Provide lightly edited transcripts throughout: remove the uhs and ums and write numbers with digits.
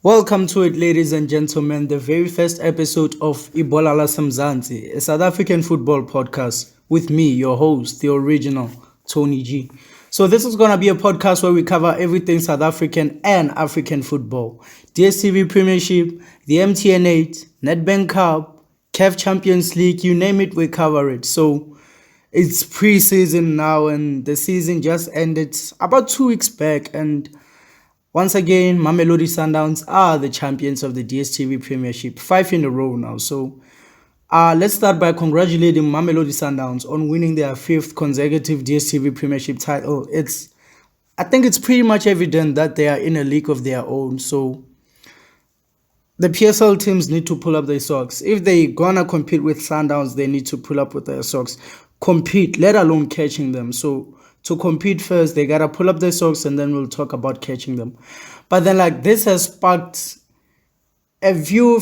Welcome to it, ladies and gentlemen, the very first episode of Ibhola, Mzansi, a South African football podcast with me, your host, the original Tony G. So this is going to be a podcast where we cover everything South African and African football. DStv Premiership, the MTN8, Nedbank Cup, CAF Champions League, you name it, we cover it. So it's pre-season now and the season just ended about 2 weeks back, and once again, Mamelodi Sundowns are the champions of the DStv Premiership, 5 in a row now. So let's start by congratulating Mamelodi Sundowns on winning their 5th consecutive DStv Premiership title. I think it's pretty much evident that they are in a league of their own. So the PSL teams need to pull up their socks. If they're gonna compete with Sundowns, they need to pull up with their socks. Compete, let alone catching them. So to compete first, they gotta pull up their socks, and then we'll talk about catching them. But then, this has sparked a few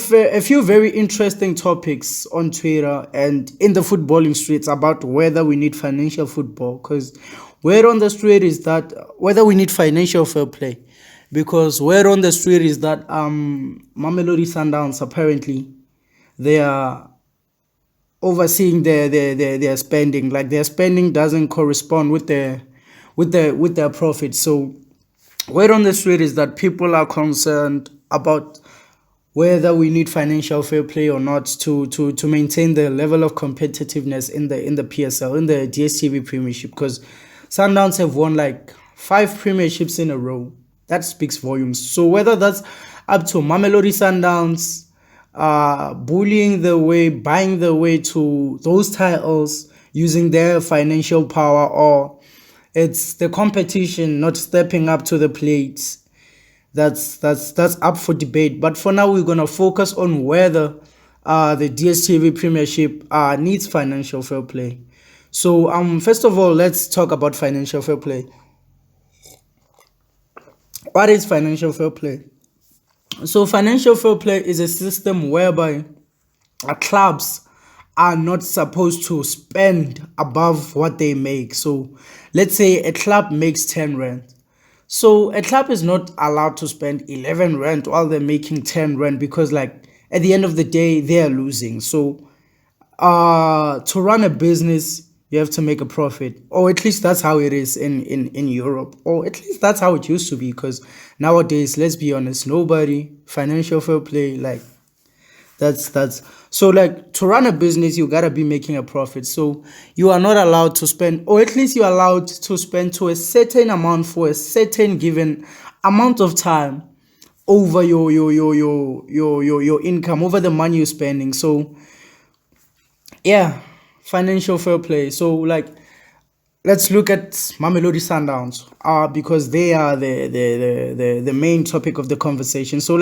very interesting topics on Twitter and in the footballing streets about whether we need financial football. Because word on the street is that whether we need financial fair play. Because word on the street is that Mamelodi Sundowns, apparently they are overseeing their spending. Like, their spending doesn't correspond with their profit. So word on the street is that people are concerned about whether we need financial fair play or not to maintain the level of competitiveness in the PSL, in the DStv Premiership, because Sundowns have won 5 Premierships in a row. That speaks volumes. So whether that's up to Mamelodi Sundowns bullying the way, buying the way to those titles using their financial power, or it's the competition not stepping up to the plate, that's up for debate. But for now, we're gonna focus on whether the DStv Premiership needs financial fair play. So first of all, let's talk about financial fair play. What is financial fair play? So financial fair play is a system whereby clubs are not supposed to spend above what they make. So let's say a club makes 10 rand. So a club is not allowed to spend 11 rand while they're making 10 rand, because at the end of the day, they are losing. So to run a business, you have to make a profit, or at least that's how it is in Europe, or at least that's how it used to be, because nowadays, let's be honest, nobody financial fair play, that's so to run a business, you gotta be making a profit. So you are not allowed to spend, or at least you're allowed to spend to a certain amount for a certain given amount of time over your income, over the money you're spending. So yeah, financial fair play. So let's look at Mamelodi Sundowns, because they are the main topic of the conversation. So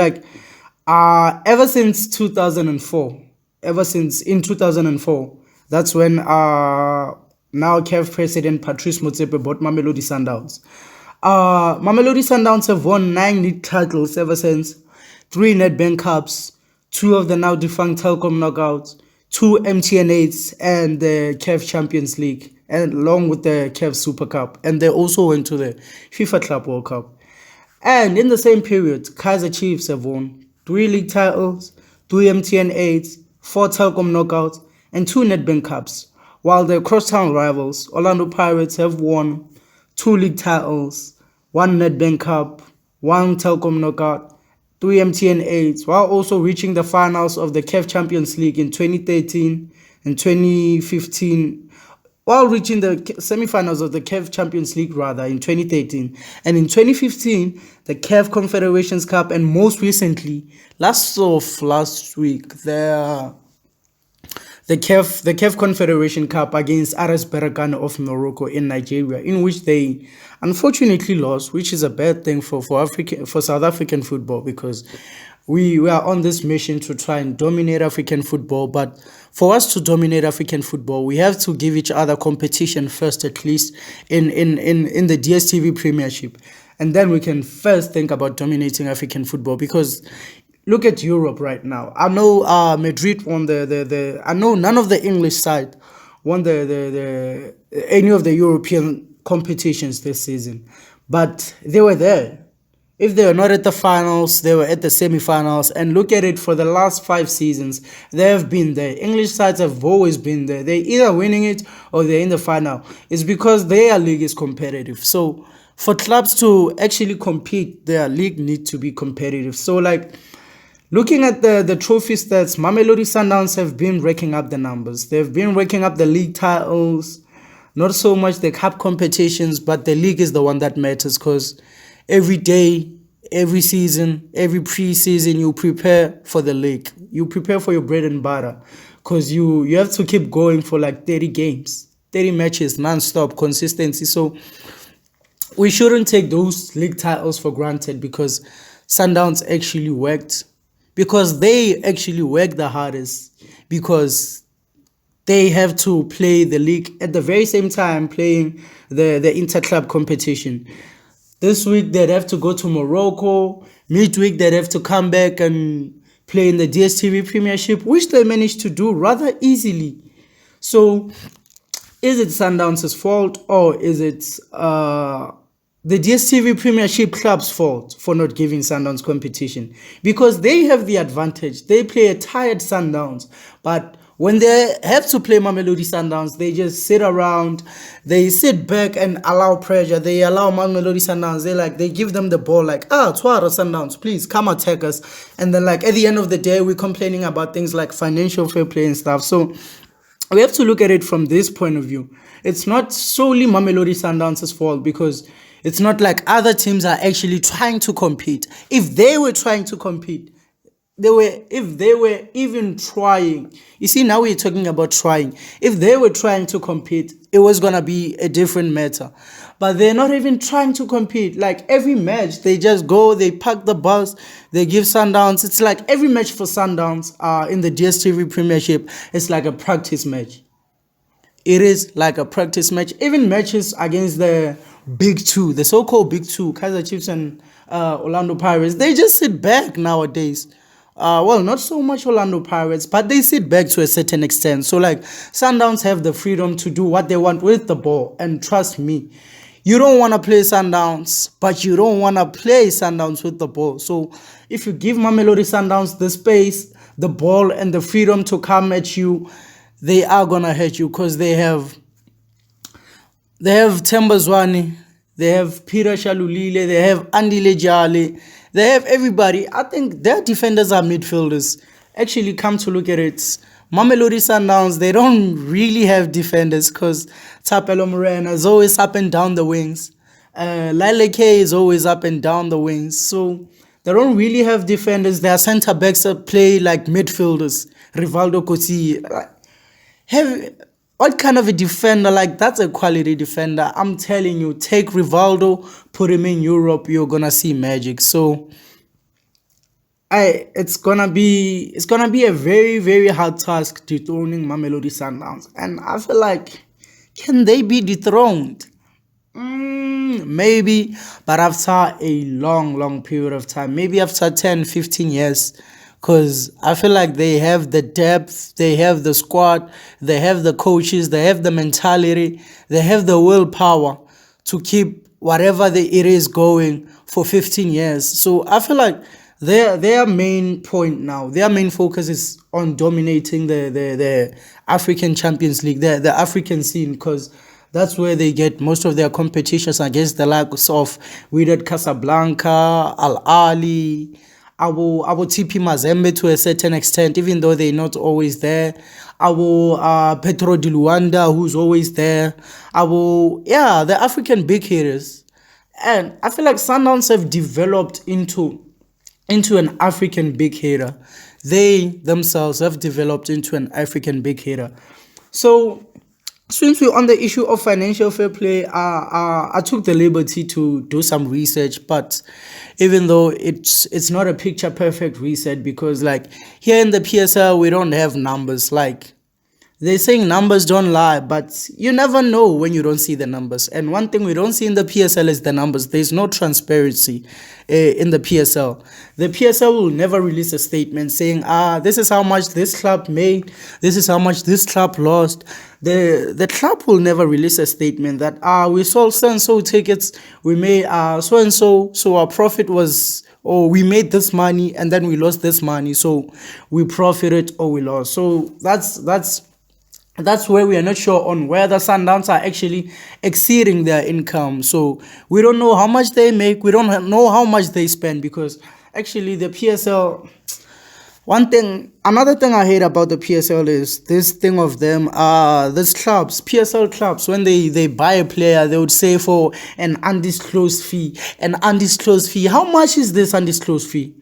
ever since 2004, in 2004, that's when now CAF President Patrice Motsepe bought Mamelodi Sundowns. Mamelodi Sundowns have won 9 league titles ever since, 3 Nedbank Cups, 2 of the now defunct Telkom knockouts, 2 MTN8s, and the CAF Champions League, and along with the CAF Super Cup. And they also went to the FIFA Club World Cup. And in the same period, Kaizer Chiefs have won 3 league titles, 3 MTN8s, 4 Telkom knockouts, and 2 Nedbank Cups. While their crosstown rivals, Orlando Pirates, have won 2 league titles, 1 Nedbank Cup, 1 Telkom knockout, 3 MTN8s, while also reaching the finals of the CAF Champions League in 2013 and 2015, while reaching the semi-finals of the CAF Champions League in 2013, and in 2015 the CAF Confederations Cup, and most recently last week the CAF Confederation Cup against RS Berkane of Morocco in Nigeria, in which they unfortunately lost, which is a bad thing for South African football, because we are on this mission to try and dominate African football. But for us to dominate African football, we have to give each other competition first, at least in the DStv Premiership, and then we can first think about dominating African football. Because look at Europe right now. I know Madrid won I know none of the English side won any of the European competitions this season, but they were there. If they were not at the finals, they were at the semi-finals. And look at it, for the last 5 seasons, they have been there. English sides have always been there. They're either winning it or they're in the final. It's because their league is competitive. So for clubs to actually compete, their league needs to be competitive. So like, looking at the trophy stats, Mamelodi Sundowns have been racking up the numbers. They've been racking up the league titles, not so much the cup competitions, but the league is the one that matters, because every day, every season, every pre-season, you prepare for the league. You prepare for your bread and butter, because you have to keep going for like 30 games, 30 matches, non-stop, consistency. So we shouldn't take those league titles for granted, because Sundowns actually worked, because they actually work the hardest, because they have to play the league at the very same time playing the inter-club competition. This week they'd have to go to Morocco. Midweek they'd have to come back and play in the DStv Premiership, which they managed to do rather easily. So is it Sundowns' fault, or is it the DStv Premiership Club's fault for not giving Sundowns competition? Because they have the advantage. They play a tired Sundowns, but when they have to play Mamelodi Sundowns, they just sit around, they sit back and allow pressure. They allow Mamelodi Sundowns, they give them the ball like, Twara Sundowns, please come attack us. And then like at the end of the day, we're complaining about things like financial fair play and stuff. So we have to look at it from this point of view. It's not solely Mamelodi Sundowns' fault, because it's not like other teams are actually trying to compete. If they were trying to compete, if they were even trying, you see, now we're talking about trying. If they were trying to compete, it was going to be a different matter. But they're not even trying to compete. Like every match, they just go, they pack the bus, they give Sundowns. It's like every match for Sundowns in the DStv Premiership, it's like a practice match. It is like a practice match. Even matches against the big two, the so-called big two, Kaizer Chiefs and Orlando Pirates, they just sit back nowadays. Well, not so much Orlando Pirates, but they sit back to a certain extent. So like Sundowns have the freedom to do what they want with the ball. And trust me, you don't want to play Sundowns, but you don't want to play Sundowns with the ball. So if you give Mamelodi Sundowns the space, the ball, and the freedom to come at you, they are going to hurt you, because they have Themba Zwane, they have Peter Shalulile, they have Andy Lejale, they have everybody. I think their defenders are midfielders. Actually, come to look at it, Mamelodi Sundowns, they don't really have defenders, because Thapelo Morena is always up and down the wings. Lale K is always up and down the wings. So they don't really have defenders. Their centre backs play like midfielders. Rivaldo Kotsi. What kind of a defender? Like, that's a quality defender. I'm telling you, take Rivaldo, put him in Europe, you're gonna see magic. So it's gonna be a very, very hard task dethroning Mamelodi Sundowns. And I feel like, can they be dethroned? Maybe, but after a long period of time, maybe after 10, 15 years. Because I feel like they have the depth, they have the squad, they have the coaches, they have the mentality, they have the willpower to keep whatever it is going for 15 years. So I feel like their main point now, their main focus is on dominating the African Champions League, the African scene, because that's where they get most of their competitions against the likes of Wydad Casablanca, Al Ahly, our TP Mazembe to a certain extent, even though they're not always there. Our Petro di Luanda, who's always there. The African big hitters. And I feel like Sundowns have developed into an African big hitter. They themselves have developed into an African big hitter. So since we're on the issue of financial fair play, I took the liberty to do some research, but even though it's not a picture perfect research, because like here in the PSL we don't have numbers. Like They're saying numbers don't lie, but you never know when you don't see the numbers. And one thing we don't see in the PSL is the numbers. There's no transparency in the PSL. The PSL will never release a statement saying, this is how much this club made, this is how much this club lost. The club will never release a statement that, we sold so-and-so tickets, we made so-and-so, so our profit was, or we made this money and then we lost this money, so we profited or we lost. So that's where we are not sure on whether Sundowns are actually exceeding their income. So we don't know how much they make. We don't know how much they spend, because actually the PSL, another thing I hate about the PSL is this thing of them, these clubs, PSL clubs, when they buy a player, they would say for an undisclosed fee. How much is this undisclosed fee?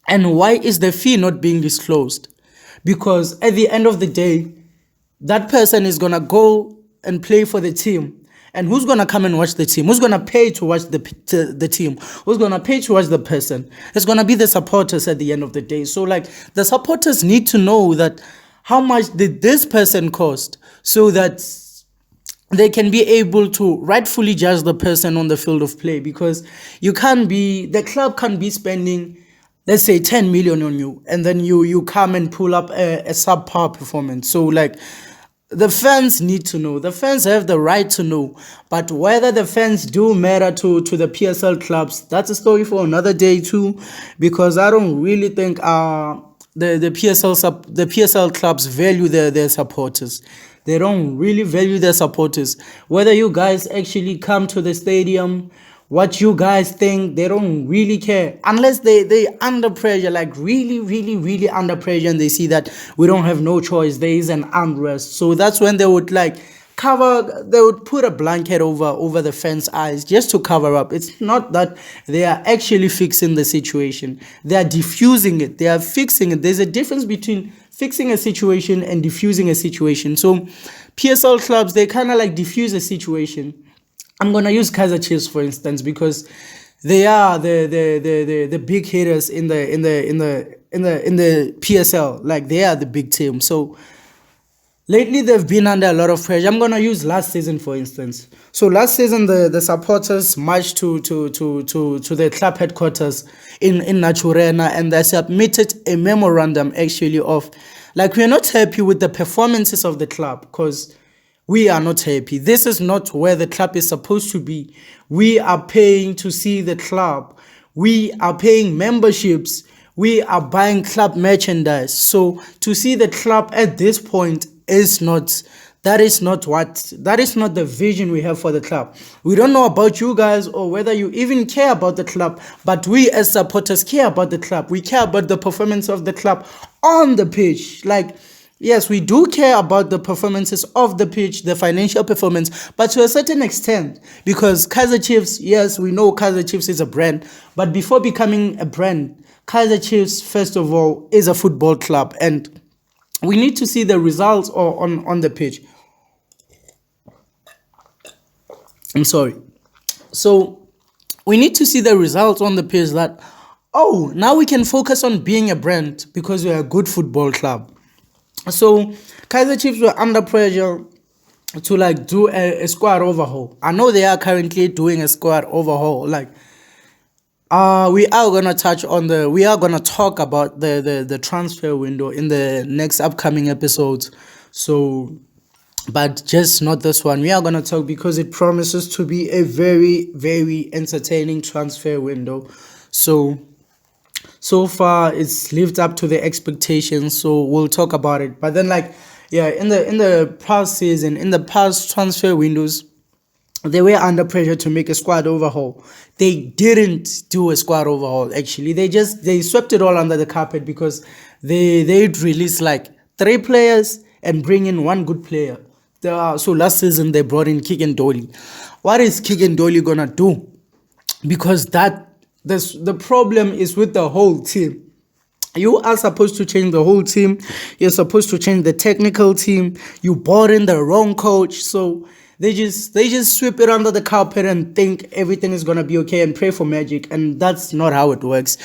And why is the fee not being disclosed? Because at the end of the day, that person is going to go and play for the team. And who's going to come and watch the team? Who's going to pay to watch the team? Who's going to pay to watch the person? It's going to be the supporters at the end of the day. So, like, the supporters need to know that how much did this person cost, so that they can be able to rightfully judge the person on the field of play. Because the club can't be spending, let's say, 10 million on you, and then you come and pull up a subpar performance. So, like, the fans need to know. The fans have the right to know. But whether the fans do matter to the PSL clubs, that's a story for another day too. Because I don't really think the PSL clubs value their supporters. They don't really value their supporters. Whether you guys actually come to the stadium, what you guys think, they don't really care, unless they under pressure, like really, really, really under pressure, and they see that we don't have no choice, there is an unrest. So that's when they would put a blanket over the fans' eyes just to cover up. It's not that they are actually fixing the situation. They are diffusing it. They are fixing it. There's a difference between fixing a situation and diffusing a situation. So PSL clubs, they kind of like diffuse a situation. I'm gonna use Kaizer Chiefs for instance, because they are the big hitters in the PSL. Like, they are the big team. So lately they've been under a lot of pressure. I'm gonna use last season for instance. So last season the supporters marched to the club headquarters in Naturena, and they submitted a memorandum actually of, like, we're not happy with the performances of the club, because we are not happy. This is not where the club is supposed to be. We are paying to see the club. We are paying memberships. We are buying club merchandise. So to see the club at this point that is not the vision we have for the club. We don't know about you guys or whether you even care about the club, but we as supporters care about the club. We care about the performance of the club on the pitch. Like, yes, we do care about the performances of the pitch, the financial performance, but to a certain extent, because Kaizer Chiefs, yes, we know Kaizer Chiefs is a brand, but before becoming a brand, Kaizer Chiefs, first of all, is a football club, and we need to see the results on the pitch. I'm sorry. So we need to see the results on the pitch that, now we can focus on being a brand because we're a good football club. So Kaizer Chiefs were under pressure to do a squad overhaul. I know they are currently doing a squad overhaul. We are gonna talk about the transfer window in the next upcoming episodes. So, but just not this one. We are gonna talk because it promises to be a very, very entertaining transfer window. So far it's lived up to the expectations, so we'll talk about it. But then in the past season, in the past transfer windows, they were under pressure to make a squad overhaul. They didn't do a squad overhaul actually. They swept it all under the carpet because they'd release 3 players and bring in 1 good player. So last season they brought in Kigen Dolly. What is Kigen Dolly gonna do? Because the problem is with the whole team. You are supposed to change the whole team. You're supposed to change the technical team. You brought in the wrong coach. So they just sweep it under the carpet and think everything is going to be okay and pray for magic. And that's not how it works.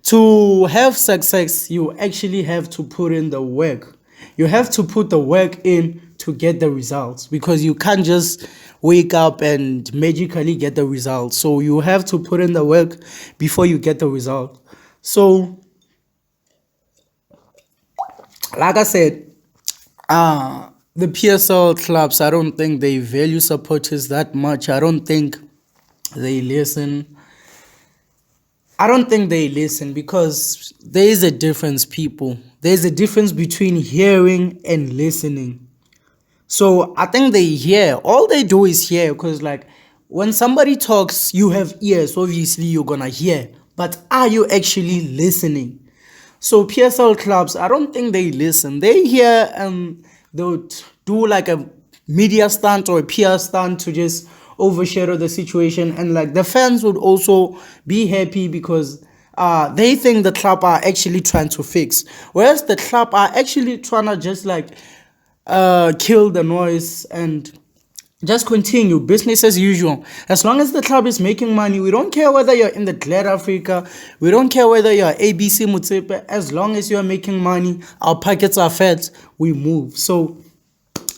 To have success, you actually have to put in the work. you have to put the work in to get the results, because you can't just wake up and magically get the results. So you have to put in the work before you get the result. So like I said, the PSL clubs, I don't think they value supporters that much. I don't think they listen. I don't think they listen, because there is a difference, people. There's a difference between hearing and listening. So I think they hear. All they do is hear, because like when somebody talks, you have ears. Obviously, you're gonna hear. But are you actually listening? So PSL clubs, I don't think they listen. They hear and they'll do like a media stunt or a PR stunt to just overshadow the situation, and like the fans would also be happy because they think the club are actually trying to fix, whereas the club are actually trying to just like kill the noise and just continue business as usual. As long as the club is making money, we don't care whether you're in the Glad Africa, we don't care whether you're ABC Mutsepe. As long as you're making money, our pockets are fat, we move. So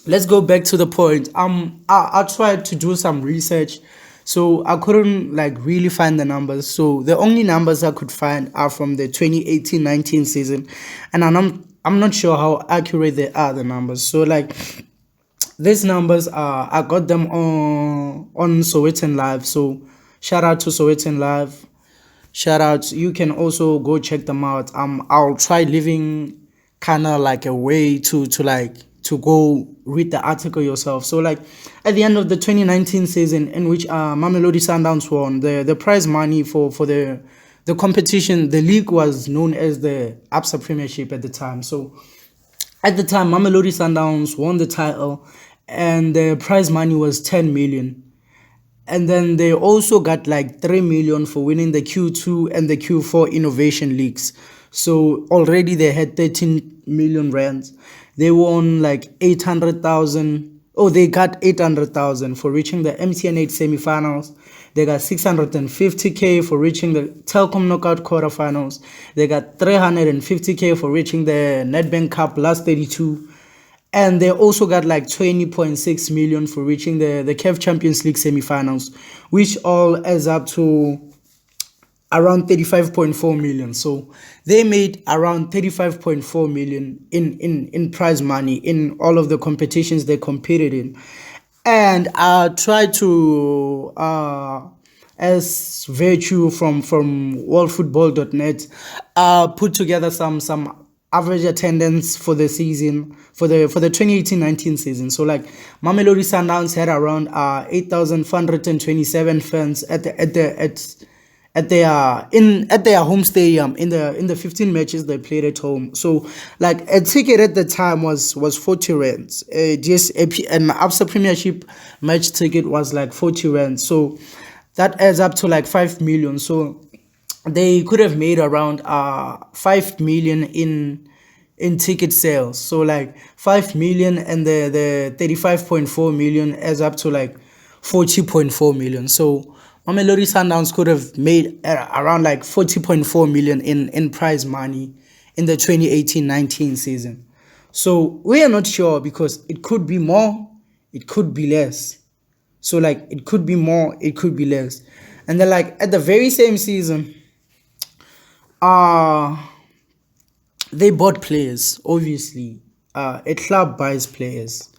let's go back to the point. I tried to do some research, so I couldn't like really find the numbers. So the only numbers I could find are from the 2018-19 season, and I'm not sure how accurate they are, the numbers. So like these numbers are, I got them on Sowetan Live. So shout out to Sowetan Live. Shout out. You can also go check them out. I'll try leaving kind of like a way to go read the article yourself. So like at the end of the 2019 season, in which Mamelodi Sundowns won the prize money for the competition, the league was known as the ABSA Premiership at the time. So at the time, Mamelodi Sundowns won the title, and the prize money was 10 million. And then they also got like 3 million for winning the Q2 and the Q4 innovation leagues. So already they had 13 million rands. They won like 800,000. Oh, they got 800,000 for reaching the MTN 8 semifinals. They got 650K for reaching the Telkom Knockout quarterfinals. They got 350K for reaching the Nedbank Cup last 32. And they also got like 20.6 million for reaching the CAF Champions League semifinals, which all adds up to around 35.4 million. So they made around 35.4 million in prize money in all of the competitions they competed in. And I tried to, as Virtue from worldfootball.net, put together some average attendance for the season, for the 2018-19 season. So like Mamelodi Sundowns had around 8,427 fans at their home stadium in the 15 matches they played at home. So like a ticket at the time was 40 rands. Just an ABSA Premiership match ticket was like 40 rands. So that adds up to like 5 million. So they could have made around 5 million in ticket sales. So like 5 million and the 35.4 million adds up to like 40.4 million. So Mamelodi Sundowns could have made around like 40.4 million in prize money in the 2018-19 season. So we are not sure, because it could be more, it could be less. So like it could be more, it could be less. And then like at the very same season, they bought players. Obviously, a club buys players.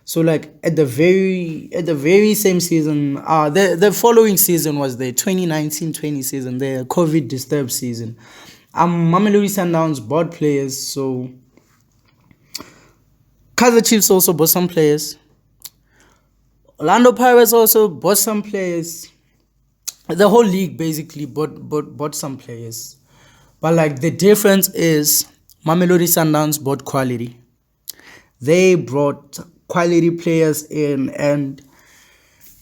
So like at the very same season, the following season was the 2019-20 season, the COVID disturbed season. Mamelodi Sundowns bought players. So Kaizer Chiefs also bought some players. Orlando Pirates also bought some players. The whole league basically bought some players. But like the difference is Mamelodi Sundowns bought quality. They brought quality players in, and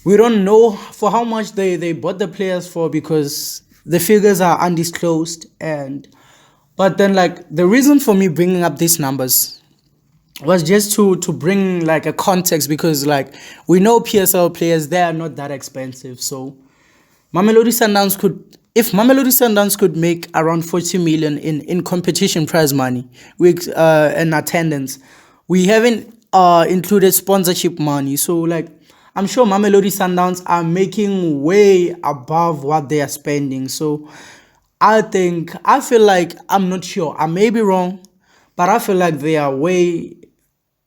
we don't know for how much they bought the players for, because the figures are undisclosed. But then like the reason for me bringing up these numbers was just to bring like a context, because like we know PSL players, they are not that expensive. So If Mamelodi Sundowns could make around 40 million in competition prize money with and attendance, we haven't included sponsorship money. So like I'm sure Mamelodi Sundowns are making way above what they are spending. So I feel like, I'm not sure, I may be wrong, but I feel like they are way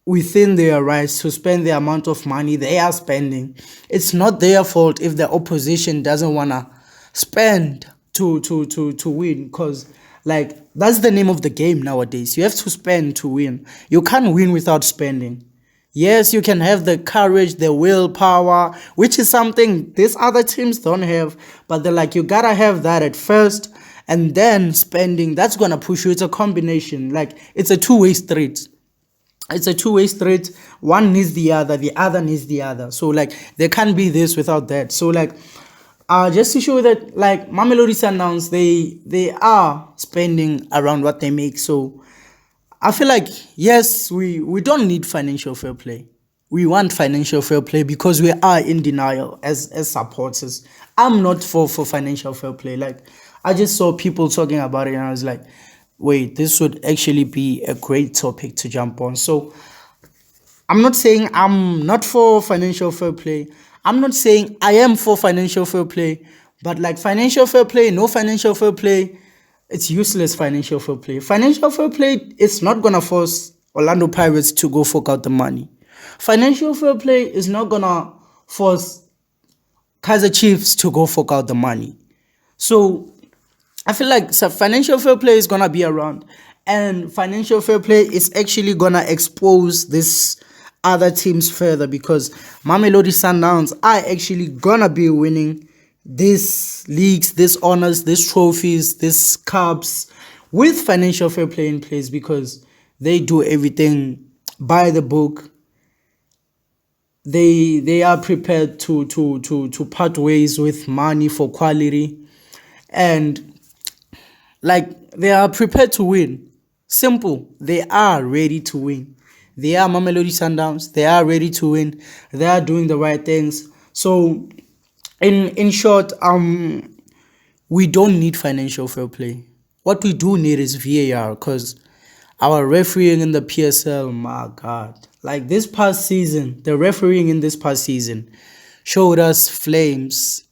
within their rights to spend the amount of money they are spending. It's not their fault if the opposition doesn't wanna spend to win, because like that's the name of the game nowadays. You have to spend to win. You can't win without spending. Yes, you can have the courage, the willpower, which is something these other teams don't have, but they're like, you gotta have that at first, and then spending, that's gonna push you. It's a combination, like it's a two-way street. It's a two-way street. One needs the other needs the other. So like there can't be this without that. So like just to show that like Mamelodi Sundowns, they are spending around what they make. So I feel like, yes, we don't need financial fair play. We want financial fair play because we are in denial as supporters. I'm not for financial fair play. Like I just saw people talking about it and I was like, wait, this would actually be a great topic to jump on. So I'm not saying I'm not for financial fair play. I'm not saying I am for financial fair play. But like financial fair play, no financial fair play, it's useless financial fair play. Financial fair play is not gonna force Orlando Pirates to go fork out the money. Financial fair play is not gonna force Kaizer Chiefs to go fork out the money. So I feel like financial fair play is gonna be around, and financial fair play is actually gonna expose this other teams further, because Mamelodi Sundowns are actually gonna be winning these leagues, these honors, these trophies, these cups with financial fair play in place, because they do everything by the book. They are prepared to part ways with money for quality, and like they are prepared to win. Simple. They are ready to win. They are Mamelodi Sundowns. They are ready to win. They are doing the right things. So in short, we don't need financial fair play. What we do need is VAR, because our refereeing in the PSL, my God. Like this past season, the refereeing in this past season showed us flames.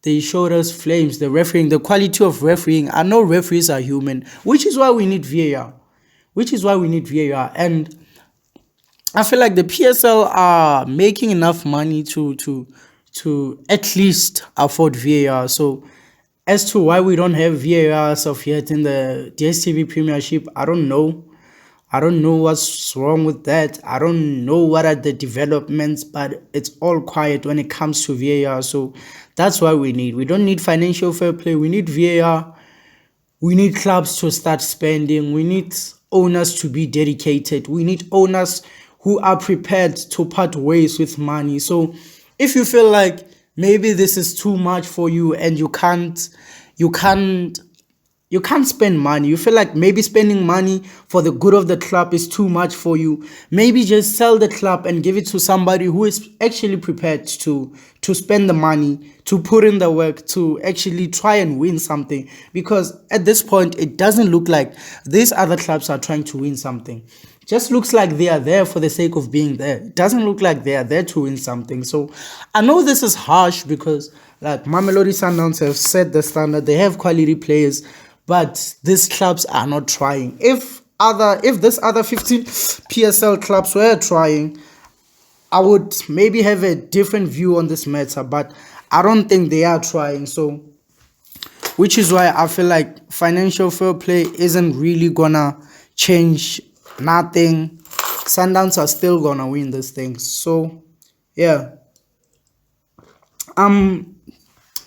They showed us flames. The refereeing, the quality of refereeing. I know referees are human, which is why we need VAR. And I feel like the PSL are making enough money to at least afford VAR. So as to why we don't have VAR as of yet in the DStv Premiership, I don't know. I don't know what's wrong with that. I don't know what are the developments, but it's all quiet when it comes to VAR. So that's why we don't need financial fair play. We need VAR. We need clubs to start spending. We need owners to be dedicated. We need owners who are prepared to part ways with money. So if you feel like maybe this is too much for you and you can't spend money, you feel like maybe spending money for the good of the club is too much for you, maybe just sell the club and give it to somebody who is actually prepared to spend the money, to put in the work, to actually try and win something. Because at this point, it doesn't look like these other clubs are trying to win something. Just looks like they are there for the sake of being there. It doesn't look like they are there to win something. So I know this is harsh, because like Mamelodi Sundowns have set the standard. They have quality players, but these clubs are not trying. If this other 15 PSL clubs were trying, I would maybe have a different view on this matter, but I don't think they are trying. So which is why I feel like financial fair play isn't really gonna change nothing. Sundowns are still gonna win this thing. So yeah.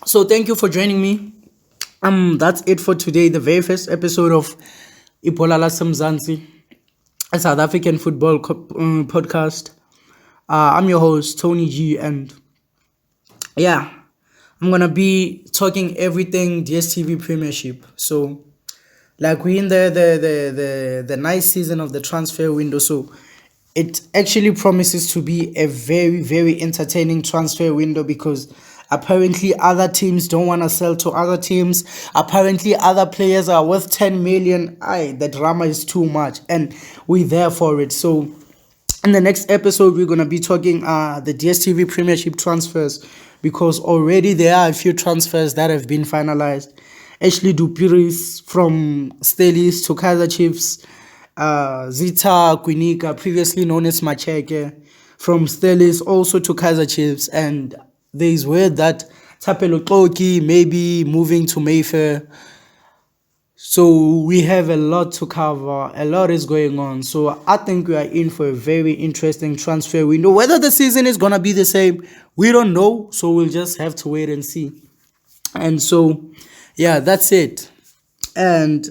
So thank you for joining me. That's it for today. The very first episode of Ibhola Mzansi, a South African football podcast. I'm your host, Tony G, and yeah, I'm gonna be talking everything DStv Premiership. So like we're in the nice season of the transfer window, so it actually promises to be a very, very entertaining transfer window, because Apparently, other teams don't want to sell to other teams. Apparently, other players are worth 10 million. Aye, the drama is too much, and we're there for it. So, in the next episode, we're gonna be talking the DStv Premiership transfers, because already there are a few transfers that have been finalized. Ashley Dupiris from Stelis to Kaizer Chiefs. Zita Quinica, previously known as Macheke, from Stelis also to Kaizer Chiefs. And there's word that Tapelo Toki may be moving to Mayfair. So we have a lot to cover. A lot is going on. So I think we are in for a very interesting transfer window. Whether the season is going to be the same, we don't know. So we'll just have to wait and see. And so, yeah, that's it. And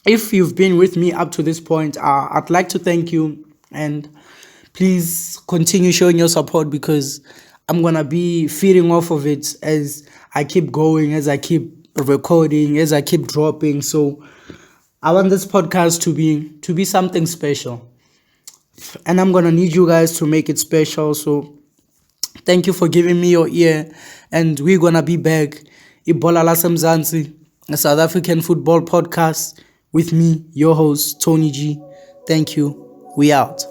if you've been with me up to this point, I'd like to thank you. And please continue showing your support, because I'm going to be feeding off of it as I keep going, as I keep recording, as I keep dropping. So I want this podcast to be something special, and I'm gonna need you guys to make it special. So thank you for giving me your ear, and we're gonna be back. Ibhola Mzansi, a South African football podcast with me, your host Tony G. Thank you. We out.